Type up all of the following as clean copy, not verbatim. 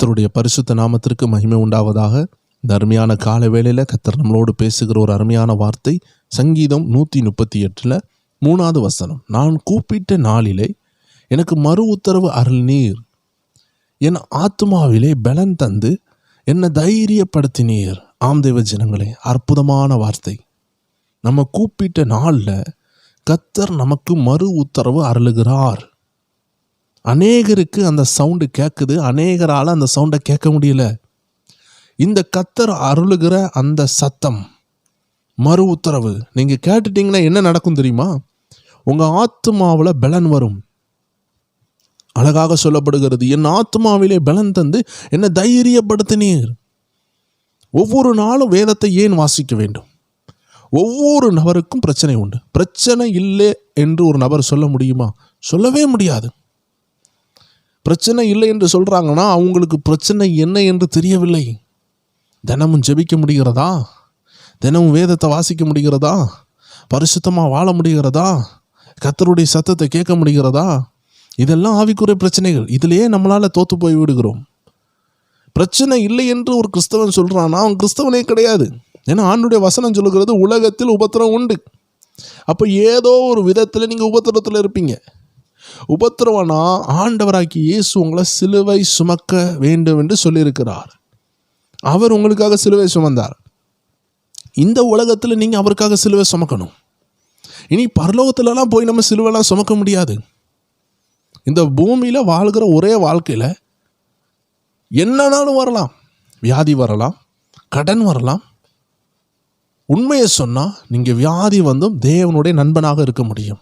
கர்த்தருடைய பரிசுத்த நாமத்திற்கு மகிமை உண்டாவதாக. இந்த அருமையான கால வேளையில் கர்த்தர் நம்மளோடு பேசுகிற ஒரு அருமையான வார்த்தை சங்கீதம் 138 3வது வசனம். நான் கூப்பிட்ட நாளிலே எனக்கு மறு உத்தரவு அருளினீர், என் ஆத்துமாவிலே பலன் தந்து என்னை தைரியப்படுத்தினீர். ஆம் தேவ ஜனங்களே, அற்புதமான வார்த்தை. நம்ம கூப்பிட்ட நாளில் கர்த்தர் நமக்கு மறு உத்தரவு அருளுகிறார். அநேகருக்கு அந்த சவுண்டு கேட்குது, அநேகரால் அந்த சவுண்டை கேட்க முடியல. இந்த கர்த்தர் அருளுகிற அந்த சத்தம் மறு உத்தரவு நீங்கள் கேட்டுட்டீங்கன்னா என்ன நடக்கும் தெரியுமா? உங்கள் ஆத்துமாவில் பலன் வரும். அழகாக சொல்லப்படுகிறது, என் ஆத்துமாவிலே பலன் தந்து என்னை தைரியப்படுத்தினீர். ஒவ்வொரு நாளும் வேதத்தை ஏன் வாசிக்க வேண்டும்? ஒவ்வொரு நபருக்கும் பிரச்சனை உண்டு. பிரச்சனை இல்லை என்று ஒரு நபர் சொல்ல முடியுமா? சொல்லவே முடியாது. பிரச்சனை இல்லை என்று சொல்கிறாங்கன்னா அவங்களுக்கு பிரச்சனை என்ன என்று தெரியவில்லை. தினமும் ஜெபிக்க முடிகிறதா? தினமும் வேதத்தை வாசிக்க முடிகிறதா? பரிசுத்தமாக வாழ முடிகிறதா? கர்த்தருடைய சத்தத்தை கேட்க முடிகிறதா? இதெல்லாம் ஆவிக்குரிய பிரச்சனைகள். இதிலேயே நம்மளால் தோற்று போய் விடுகிறோம். பிரச்சனை இல்லை என்று ஒரு கிறிஸ்தவன் சொல்கிறான்னா அவன் கிறிஸ்தவனே கிடையாது. ஏன்னா ஆண்டுடைய வசனம் சொல்லுகிறது, உலகத்தில் உபத்திரம் உண்டு. அப்போ ஏதோ ஒரு விதத்தில் நீங்கள் உபத்திரத்தில் இருப்பீங்க. உபத்திரவனா ஆண்டவராக்கி இயேசு உங்களை சிலுவை சுமக்க வேண்டும் என்று சொல்லியிருக்கிறார். அவர் உங்களுக்காக சிலுவை சுமந்தார். இந்த உலகத்தில் நீங்கள் அவருக்காக சிலுவை சுமக்கணும். இனி பரலோகத்திலலாம் போய் நம்ம சிலுவைலாம் சுமக்க முடியாது. இந்த பூமியில் வாழ்கிற ஒரே வாழ்க்கையில் என்னன்னாலும் வரலாம். வியாதி வரலாம், கடன் வரலாம். உண்மையை சொன்னால் நீங்கள் வியாதி வந்தும் தேவனுடைய நண்பனாக இருக்க முடியும்.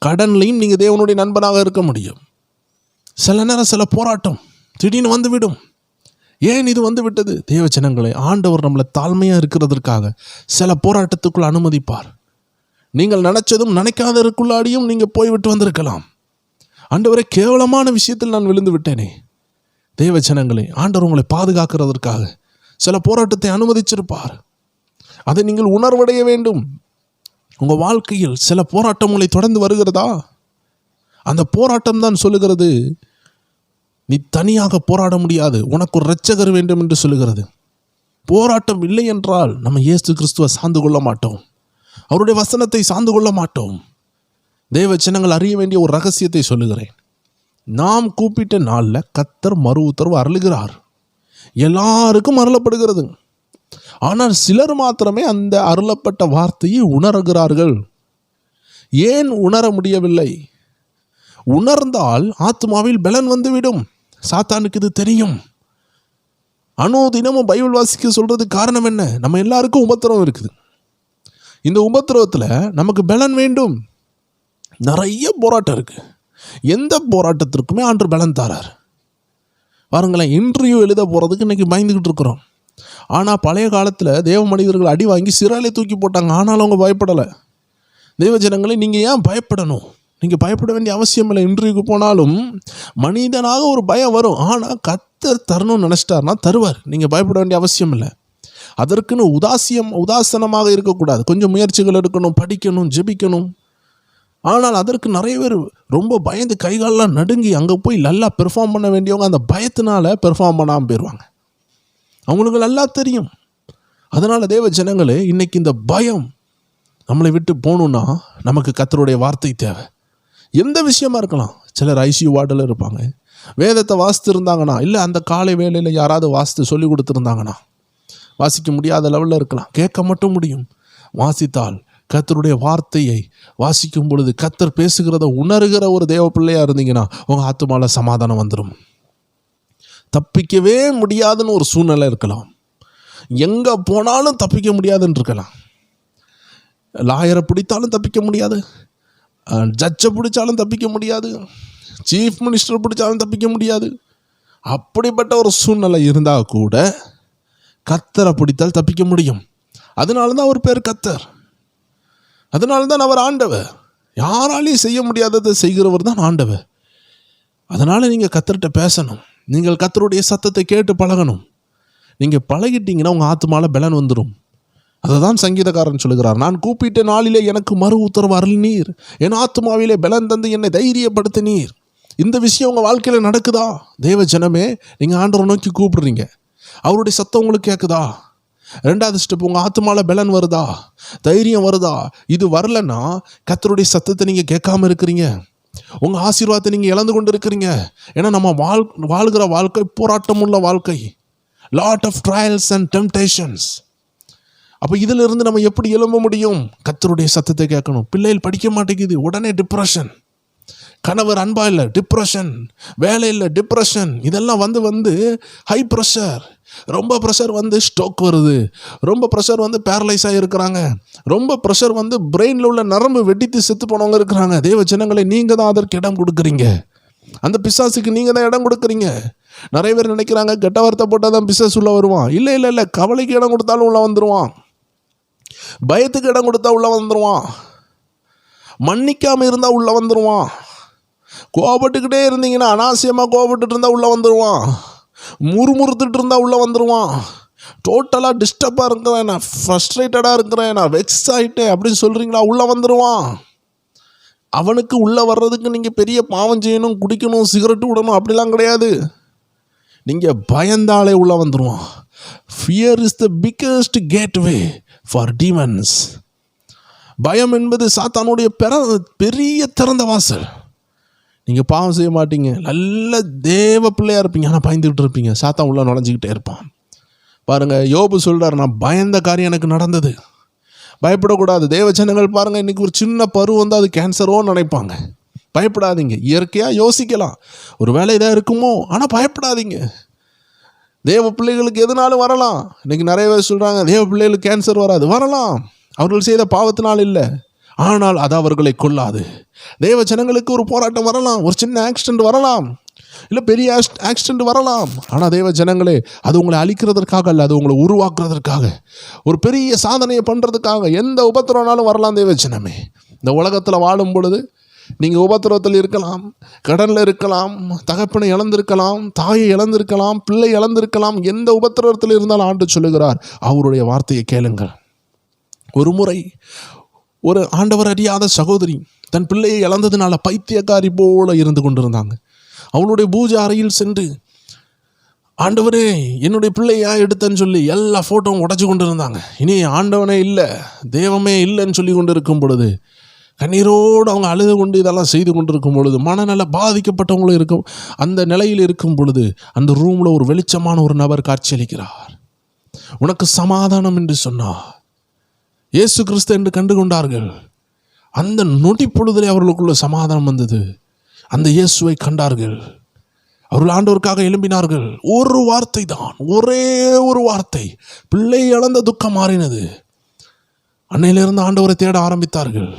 கடன்லையும் நீங்கள் தேவனுடைய நண்பனாக இருக்க முடியும். சில நேரம் சில போராட்டம் திடீர்னு வந்துவிடும். ஏன் இது வந்து விட்டது? தேவ ஜனங்களே, ஆண்டவர் நம்மளை தாழ்மையாக இருக்கிறதற்காக சில போராட்டத்துக்குள் அனுமதிப்பார். நீங்கள் நினைச்சதும் நினைக்காதற்குள்ளாடியும் நீங்கள் போய்விட்டு வந்திருக்கலாம். ஆண்டவரே, கேவலமான விஷயத்தில் நான் விழுந்து விட்டேனே. தேவ ஜனங்களே, ஆண்டவர் உங்களை பாதுகாக்கிறதற்காக சில போராட்டத்தை அனுமதிச்சிருப்பார். அதை நீங்கள் உணர்வடைய வேண்டும். உங்கள் வாழ்க்கையில் சில போராட்டம் உங்களை தொடர்ந்து வருகிறதா? அந்த போராட்டம் தான் சொல்லுகிறது, நீ தனியாக போராட முடியாது, உனக்கு ஒரு இரட்சகர் வேண்டும் என்று சொல்லுகிறது. போராட்டம் இல்லை என்றால் நம்ம இயேசு கிறிஸ்துவை சார்ந்து கொள்ள மாட்டோம், அவருடைய வசனத்தை சார்ந்து கொள்ள மாட்டோம். தேவ ஜனங்கள் அறிய வேண்டிய ஒரு ரகசியத்தை சொல்லுகிறேன். நாம் கூப்பிட்ட நாளில் கர்த்தர் மறு உத்தரவு அருளுகிறார். எல்லாருக்கும் அருளப்படுகிறது. ஆனால் சிலர் மாத்திரமே அந்த அருளப்பட்ட வார்த்தையை உணர்கிறார்கள். ஏன் உணர முடியவில்லை? உணர்ந்தால் ஆத்மாவில் பலன் வந்துவிடும். சாத்தானுக்கு இது தெரியும். தினமும் பைபிள் வாசிக்க சொல்றது காரணம் என்ன? நம்ம எல்லாருக்கும் உபத்திரவம் இருக்குது. இந்த உபத்திரவத்தில் நமக்கு பலன் வேண்டும். நிறைய போராட்டம் இருக்கு. எந்த போராட்டத்திற்குமே ஆண்டவர் பலன் தரார். பாருங்களேன், இன்டர்வியூ எழுத போகிறதுக்கு இன்னைக்கு பயந்துக்கிட்டு இருக்கிறோம். ஆனால் பழைய காலத்தில் தேவ மனிதர்கள் அடி வாங்கி சிறையிலே தூக்கி போட்டாங்க. ஆனாலும் அவங்க பயப்படலை. தேவ ஜனங்களே, நீங்கள் ஏன் பயப்படணும்? நீங்கள் பயப்பட வேண்டிய அவசியம் இல்லை. இன்டர்வியூக்கு போனாலும் மனிதனாக ஒரு பயம் வரும். ஆனால் கர்த்தர் தரணும்னு நினச்சிட்டாருன்னா தருவார். நீங்கள் பயப்பட வேண்டிய அவசியம் இல்லை. அதற்குன்னு உதாசனமாக இருக்கக்கூடாது. கொஞ்சம் முயற்சிகள் எடுக்கணும், படிக்கணும், ஜெபிக்கணும். ஆனால் அதற்கு நிறைய பேர் ரொம்ப பயந்து கைகாலெலாம் நடுங்கி அங்கே போய் நல்லா பெர்ஃபார்ம் பண்ண வேண்டியவங்க அந்த பயத்தினால பெர்ஃபார்ம் பண்ணாமல் போயிடுவாங்க. அவங்களுக்கு நல்லா தெரியும். அதனால் தேவ ஜனங்களே, இன்னைக்கு இந்த பயம் நம்மளை விட்டு போகணுன்னா நமக்கு கர்த்தருடைய வார்த்தை தேவை. எந்த விஷயமா இருக்கலாம். சிலர் ஐசியூ வார்டில் இருப்பாங்க. வேதத்தை வாசித்து இருந்தாங்கன்னா, இல்லை அந்த காலை வேளையில் யாராவது வாசித்து சொல்லி கொடுத்துருந்தாங்கன்னா, வாசிக்க முடியாத லெவலில் இருக்கலாம். கேட்க மட்டும் முடியும். வாசித்தால் கர்த்தருடைய வார்த்தையை வாசிக்கும் பொழுது கர்த்தர் பேசுகிறத உணர்கிற ஒரு தேவ பிள்ளையாக இருந்தீங்கன்னா உங்கள் ஆத்துமால சமாதானம் வந்துடும். தப்பிக்கவே முடியாதுன்னு ஒரு சூழ்நிலை இருக்கலாம். எங்கே போனாலும் தப்பிக்க முடியாதுன்னு இருக்கலாம். லாயரை பிடித்தாலும் தப்பிக்க முடியாது, ஜட்ஜை பிடிச்சாலும் தப்பிக்க முடியாது, சீஃப் மினிஸ்டர் பிடிச்சாலும் தப்பிக்க முடியாது. அப்படிப்பட்ட ஒரு சூழ்நிலை இருந்தால் கூட கர்த்தரை பிடித்தால் தப்பிக்க முடியும். அதனால தான் அவர் பேர் கர்த்தர். அதனால தான் அவர் ஆண்டவர். யாராலையும் செய்ய முடியாததை செய்கிறவர் தான் ஆண்டவர். அதனால் நீங்கள் கர்த்தர்கிட்ட பேசணும். நீங்கள் கர்த்தருடைய சத்தத்தை கேட்டு பழகணும். நீங்கள் பழகிட்டீங்கன்னா உங்கள் ஆத்துமால பலன் வந்துடும். அதை தான் சங்கீதக்காரன் சொல்லுகிறார், நான் கூப்பிட்ட நாளிலே எனக்கு மறு உத்தரவு அருளினீர், என் ஆத்துமாவிலே பலன் தந்து என்னை தைரியப்படுத்தினீர். இந்த விஷயம் உங்கள் வாழ்க்கையில் நடக்குதா? தேவ ஜனமே, நீங்கள் ஆண்டவரை நோக்கி கூப்பிடுறீங்க, அவருடைய சத்தம் உங்களுக்கு கேட்குதா? ரெண்டாவது ஸ்டெப், உங்கள் ஆத்துமால பலன் வருதா, தைரியம் வருதா? இது வரலன்னா கர்த்தருடைய சத்தத்தை நீங்கள் கேட்காம இருக்கிறீங்க, உங்கள் ஆசீர்வாதத்தை நீங்கள் இழந்து கொண்டு இருக்கிறீங்க. ஏன்னா நம்ம வாழ்கிற வாழ்க்கை போராட்டம் உள்ள வாழ்க்கை, lot of trials and temptations. அப்போ இதிலிருந்து நம்ம எப்படி எழும்ப முடியும்? கர்த்தருடைய சத்தத்தை கேட்கணும். பிள்ளைகள் படிக்க மாட்டேங்குது, உடனே டிப்ரெஷன். கணவர் அன்பா இல்லை, டிப்ரெஷன். வேலை இல்லை, டிப்ரெஷன். இதெல்லாம் வந்து ஹை ப்ரெஷர், ரொம்ப ப்ரெஷர் வந்து ஸ்ட்ரோக் வருது, ரொம்ப ப்ரெஷர் வந்து பேரலைஸ் ஆகிருக்கிறாங்க, ரொம்ப ப்ரெஷர் வந்து பிரெயினில் உள்ள நரம்பு வெடித்து செத்து போனவங்க இருக்கிறாங்க. தேவ ஜனங்களை, நீங்கள் தான் அதற்கு இடம் கொடுக்குறீங்க. அந்த பிசாசுக்கு நீங்கள் தான் இடம் கொடுக்குறீங்க. நிறைய பேர் நினைக்கிறாங்க கெட்ட வார்த்தை போட்டால் தான் பிசாசு உள்ள வருவான். இல்லை இல்லை இல்லை, கவலைக்கு இடம் கொடுத்தாலும் உள்ள வந்துடுவான், பயத்துக்கு இடம் கொடுத்தா உள்ள வந்துடுவான், மன்னிக்காமல் இருந்தால் உள்ள வந்துடுவான், கோபப்பட்டுக்கிட்டே இருந்தீங்கன்னா, அனாவசியமாக கோபப்பட்டு இருந்தால் உள்ளே வந்துடுவான், முறுமுறுத்துட்டு இருந்தால் உள்ளே வந்துடுவான், டோட்டலாக டிஸ்டர்பாக இருக்கிறேன், நான் ஃப்ரஸ்ட்ரேட்டடாக இருக்கிறேன், நான் வெக்ஸ் ஆகிட்டேன் அப்படின்னு சொல்கிறீங்களா, உள்ளே வந்துடுவான். அவனுக்கு உள்ளே வர்றதுக்கு நீங்கள் பெரிய பாவம் செய்யணும், குடிக்கணும், சிகரெட்டு விடணும் அப்படிலாம் கிடையாது. நீங்கள் பயந்தாலே உள்ளே வந்துடுவான். Fear is the biggest gateway for demons. பயம் என்பது சாத்தானுடைய பெரிய திறந்த வாசல். நீங்கள் பாவம் செய்ய மாட்டீங்க, நல்ல தேவ பிள்ளையாக இருப்பீங்க, ஆனால் பயந்துக்கிட்டு இருப்பீங்க, சாத்தான் உள்ளே நுழைஞ்சிக்கிட்டே இருப்பான். பாருங்கள், யோபு சொல்கிறார், நான் பயந்த காரியம் எனக்கு நடந்தது. பயப்படக்கூடாது. தேவ ஜனங்கள் பாருங்கள், இன்றைக்கி ஒரு சின்ன பருவம் வந்து அது கேன்சரோன்னு நினைப்பாங்க. பயப்படாதீங்க. இயற்கையாக யோசிக்கலாம், ஒரு வேலை இதாக இருக்குமோ, ஆனால் பயப்படாதீங்க. தேவ பிள்ளைகளுக்கு எதுனாலும் வரலாம். இன்றைக்கி நிறைய பேர் சொல்கிறாங்க தேவ பிள்ளைகளுக்கு கேன்சர் வராது. வரலாம், அவர்கள் செய்த பாவத்தினால் இல்லை, ஆனால் அது அவர்களை கொள்ளாது. தேவ ஜனங்களுக்கு ஒரு போராட்டம் வரலாம், ஒரு சின்ன ஆக்சிடென்ட் வரலாம், இல்லை பெரிய ஆக்சிடென்ட் வரலாம். ஆனால் தேவ ஜனங்களே, அது உங்களை அழிக்கிறதற்காக அல்ல, அது உங்களை உருவாக்குறதற்காக, ஒரு பெரிய சாதனையை பண்ணுறதுக்காக. எந்த உபத்திரவனாலும் வரலாம். தேவ ஜனமே, இந்த உலகத்தில் வாழும் பொழுது நீங்கள் உபத்திரவத்தில் இருக்கலாம், கடனில் இருக்கலாம், தகப்பனை இழந்திருக்கலாம், தாயை இழந்திருக்கலாம், பிள்ளை இழந்திருக்கலாம். எந்த உபத்திரவத்தில் இருந்தாலும் ஆண்டு சொல்லுகிறார், அவருடைய வார்த்தையை கேளுங்கள். ஒரு முறை ஒரு ஆண்டவர் அறியாத சகோதரி தன் பிள்ளையை இழந்ததுனால பைத்தியக்காரி போல இருந்து கொண்டிருந்தாங்க. அவளுடைய பூஜை அறையில் சென்று, ஆண்டவரே என்னுடைய பிள்ளையா எடுத்தேன்னு சொல்லி எல்லா ஃபோட்டோவும் உடைச்சு கொண்டு இருந்தாங்க. இனி ஆண்டவனே இல்லை, தெய்வமே இல்லைன்னு சொல்லி கொண்டு இருக்கும் பொழுது, கண்ணீரோடு அவங்க அழுது கொண்டு இதெல்லாம் செய்து கொண்டிருக்கும் பொழுது, மனநல பாதிக்கப்பட்டவங்களும் இருக்கும் அந்த நிலையில் இருக்கும் பொழுது, அந்த ரூமில் ஒரு வெளிச்சமான ஒரு நபர் காட்சியளிக்கிறார். உனக்கு சமாதானம் என்று சொன்னார். இயேசு கிறிஸ்து என்று கண்டு கொண்டார்கள். அந்த நொடி பொழுதிலே அவர்களுக்குள்ள சமாதானம் வந்தது. அந்த இயேசுவை கண்டார்கள். அவர்கள் ஆண்டவருக்காக எழும்பினார்கள். ஒரு வார்த்தை தான், ஒரே ஒரு வார்த்தை, பிள்ளை இழந்த துக்கம் மாறினது. அன்னையிலிருந்து ஆண்டவரை தேட ஆரம்பித்தார்கள்.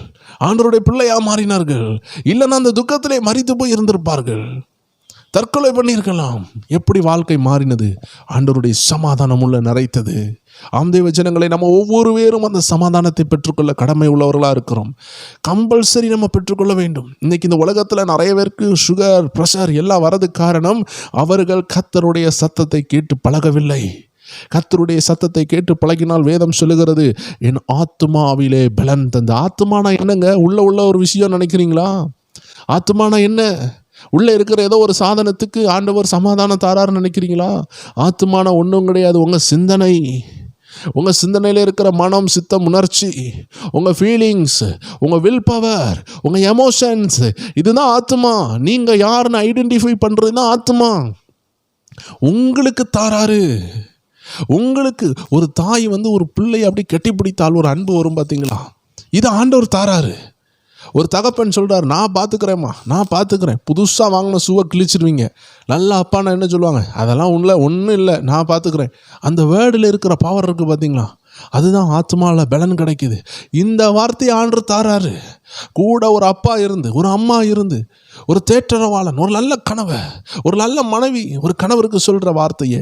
ஆண்டவருடைய பிள்ளையா மாறினார்கள். இல்லைன்னா அந்த துக்கத்திலே மரித்து போய் இருந்திருப்பார்கள், தற்கொலை பண்ணியிருக்கலாம். எப்படி வாழ்க்கை மாறினது? ஆண்டவருடைய சமாதானம் உள்ள நிறைத்தது. ஆம் தேவ ஜனங்களை, நம்ம ஒவ்வொரு பேரும் அந்த சமாதானத்தை பெற்றுக்கொள்ள கடமை உள்ளவர்களாக இருக்கிறோம். கம்பல்சரி நம்ம பெற்றுக்கொள்ள வேண்டும். இன்றைக்கி இந்த உலகத்தில் நிறைய பேருக்கு சுகர், ப்ரெஷர் எல்லாம் வரதுக்கு காரணம், அவர்கள் கர்த்தருடைய சத்தத்தை கேட்டு பழகவில்லை. கர்த்தருடைய சத்தத்தை கேட்டு பழகினால் வேதம் சொல்லுகிறது, என் ஆத்துமாவிலே பலன் தந்த. ஆத்துமானா என்னங்க? உள்ள ஒரு விஷயம் நினைக்கிறீங்களா? ஆத்துமானா என்ன? உள்ளே இருக்கிற ஏதோ ஒரு சாதனத்துக்கு ஆண்டவர் சமாதானம் தாராருன்னு நினைக்கிறீங்களா? ஆத்துமான ஒன்றும் கிடையாது. உங்கள் சிந்தனையில் இருக்கிற மனம், சித்தம், உணர்ச்சி, உங்கள் ஃபீலிங்ஸ், உங்கள் வில் பவர், உங்கள் எமோஷன்ஸ், இதுதான் ஆத்துமா. நீங்கள் யாருன்னு ஐடென்டிஃபை பண்ணுறது தான் ஆத்துமா. உங்களுக்கு தாராரு. உங்களுக்கு ஒரு தாய் வந்து ஒரு பிள்ளையை அப்படி கெட்டிப்பிடித்தால் ஒரு அன்பு வரும் பார்த்தீங்களா? இது ஆண்டவர் தாராரு. ஒரு தகப்பன் சொல்கிறார், நான் பார்த்துக்கிறேம்மா, நான் பார்த்துக்கிறேன். புதுசாக வாங்கின ஷூவை கிழிச்சிருவீங்க. நல்லா அப்பா நான் என்ன சொல்லுவாங்க, அதெல்லாம் ஒன்றும் இல்லை, நான் பார்த்துக்கிறேன். அந்த வேர்டில் இருக்கிற பவர் இருக்குது பார்த்தீங்களா? அதுதான் ஆத்மாவில் பலன் கிடைக்குது. இந்த வார்த்தையை ஆண்டு தாராரு. கூட ஒரு அப்பா இருந்து, ஒரு அம்மா இருந்து, ஒரு தேற்றரவாளன், ஒரு நல்ல கணவர், ஒரு நல்ல மனைவி ஒரு கணவருக்கு சொல்கிற வார்த்தையை,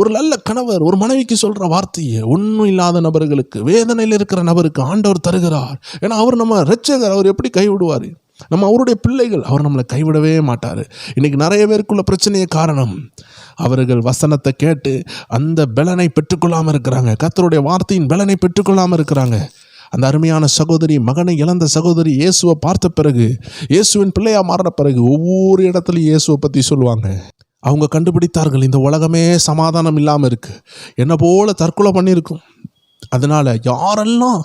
ஒரு நல்ல கணவர் ஒரு மனைவிக்கு சொல்கிற வார்த்தையை ஒன்றும் இல்லாத நபர்களுக்கு, வேதனையில் இருக்கிற நபருக்கு ஆண்டவர் தருகிறார். ஏன்னா அவர் நம்ம ரட்சகர். அவர் எப்படி கைவிடுவார்? நம்ம அவருடைய பிள்ளைகள். அவர் நம்மளை கைவிடவே மாட்டார். இன்றைக்கி நிறைய பேருக்குள்ள பிரச்சனையே காரணம், அவர்கள் வசனத்தை கேட்டு அந்த பலனை பெற்றுக்கொள்ளாமல் இருக்கிறாங்க. கர்த்தருடைய வார்த்தையின் பலனை பெற்றுக்கொள்ளாமல் இருக்கிறாங்க. அந்த அருமையான சகோதரி, மகனை இழந்த சகோதரி இயேசுவை பார்த்த பிறகு, இயேசுவின் பிள்ளையா மாறின பிறகு ஒவ்வொரு இடத்துலையும் இயேசுவை பற்றி சொல்லுவாங்க. அவங்க கண்டுபிடித்தார்கள், இந்த உலகமே சமாதானம் இல்லாமல் இருக்குது, என்ன போல தற்கொலை பண்ணியிருக்கும். அதனால் யாரெல்லாம்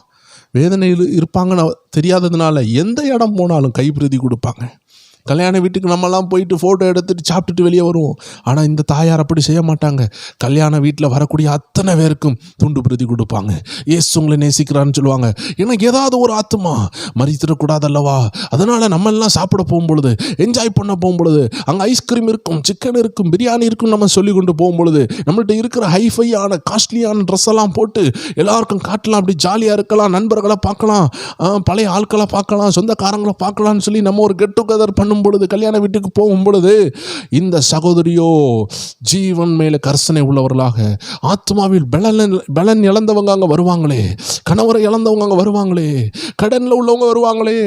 வேதனையில் இருப்பாங்கன்னு தெரியாததுனால எந்த இடம் போனாலும் கைப்பிரதி கொடுப்பாங்க. கல்யாண வீட்டுக்கு நம்மலாம் போயிட்டு ஃபோட்டோ எடுத்துகிட்டு சாப்பிட்டுட்டு வெளியே வருவோம். ஆனால் இந்த தாயார் அப்படி செய்ய மாட்டாங்க. கல்யாண வீட்டில் வரக்கூடிய அத்தனை பேருக்கும் துண்டு பிரதி கொடுப்பாங்க. இயேசு உங்களை நேசிக்கிறான்னு சொல்லுவாங்க. ஏன்னா ஏதாவது ஒரு ஆத்மா மறித்திடக்கூடாது அல்லவா? அதனால் நம்மெல்லாம் சாப்பிட போகும்பொழுது, என்ஜாய் பண்ண போகும்பொழுது, அங்கே ஐஸ்கிரீம் இருக்கும், சிக்கன் இருக்கும், பிரியாணி இருக்கும், நம்ம சொல்லி கொண்டு போகும்பொழுது நம்மள்ட்ட இருக்கிற ஹைஃபையான காஸ்ட்லியான ட்ரெஸ் எல்லாம் போட்டு எல்லாருக்கும் காட்டலாம், அப்படி ஜாலியாக இருக்கலாம், நண்பர்களை பார்க்கலாம், பழைய ஆட்களை பார்க்கலாம், சொந்தக்காரங்களை பார்க்கலான்னு சொல்லி நம்ம ஒரு கெட் டுகெதர் பண்ணும் பொழுது, கல்யாண வீட்டுக்கு போகும் பொழுது, இந்த சகோதரியோ ஜீவன் மேல கர்சனை உள்ளவர்களாக, ஆத்மாவில் பலன் இழந்தவங்க அங்கே வருவாங்களே, கணவரை இழந்தவங்க அங்கே வருவாங்களே, கடனில் உள்ளவங்க வருவாங்களே.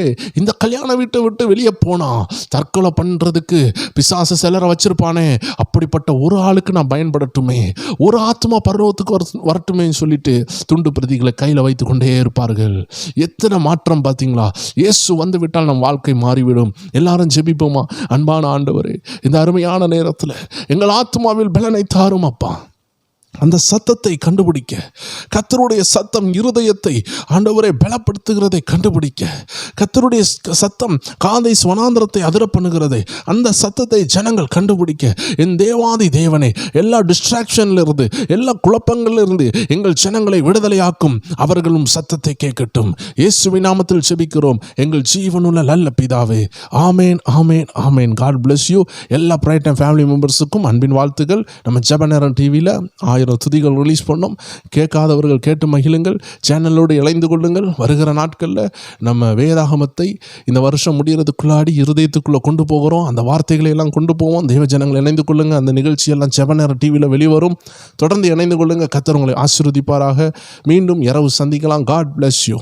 இந்த கல்யாண வீட்டை விட்டு வெளியே போனா தற்கொலை பண்ணுறதுக்கு பிசாசு சிலரை வச்சிருப்பானே, அப்படிப்பட்ட ஒரு ஆளுக்கு நான் பயன்படட்டுமே, ஒரு ஆத்மா பருவத்துக்கு வரட்டுமே சொல்லிட்டு துண்டு பிரதிகளை கையில் வைத்து கொண்டே இருப்பார்கள். எத்தனை மாற்றம் பார்த்தீங்களா? இயேசு வந்து விட்டால் நம் வாழ்க்கை மாறிவிடும். எல்லாரும் ஜெபிப்போமா? அன்பான ஆண்டவரே, இந்த அருமையான நேரத்தில் எங்கள் ஆத்மாவில் பலனை தாரும் அப்பா. அந்த சத்தத்தை கண்டுபிடிக்க, கர்த்தருடைய சத்தம் இருதயத்தை ஆண்டவரை பலப்படுத்துகிறதை கண்டுபிடிக்க, கர்த்தருடைய சத்தம் காதை வனாந்தரத்தை அதிர பண்ணுகிறதை, அந்த சத்தத்தை ஜனங்கள் கண்டுபிடிக்க, என் தேவாதி தேவனே, எல்லா டிஸ்ட்ராக்ஷன்ல இருந்து, எல்லா குழப்பங்கள்ல இருந்து எங்கள் ஜனங்களை விடுதலையாக்கும். அவர்களும் சத்தத்தை கேட்கட்டும். இயேசுவின் நாமத்தில் ஜெபிக்கிறோம் எங்கள் ஜீவனுள்ள நல்ல பிதாவே. ஆமேன், ஆமேன், ஆமேன். God bless you. எல்லா பிரைட் டைம் ஃபேமிலி மெம்பர்ஸுக்கும் அன்பின் வாழ்த்துக்கள். நம்ம ஜெப நேரம் டிவியில் 1000 துதிகள் ரிலீஸ் பண்ணோம். கேட்காதவர்கள் கேட்டு மகிழுங்கள். சேனலோடு இணைந்து கொள்ளுங்கள். வருகிற நாட்களில் நம்ம வேதாகமத்தை இந்த வருஷம் முடிகிறதுக்குள்ளாடி இருதயத்துக்குள்ளே கொண்டு போகிறோம். அந்த வார்த்தைகளை எல்லாம் கொண்டு போவோம். தெய்வ ஜனங்கள் இணைந்து கொள்ளுங்கள். அந்த நிகழ்ச்சியெல்லாம் ஜெப நேரம் டிவியில் வெளிவரும். தொடர்ந்து இணைந்து கொள்ளுங்கள். கர்த்தர் உங்களை ஆசீர்வதிப்பாராக. மீண்டும் இரவு சந்திக்கலாம். God bless you.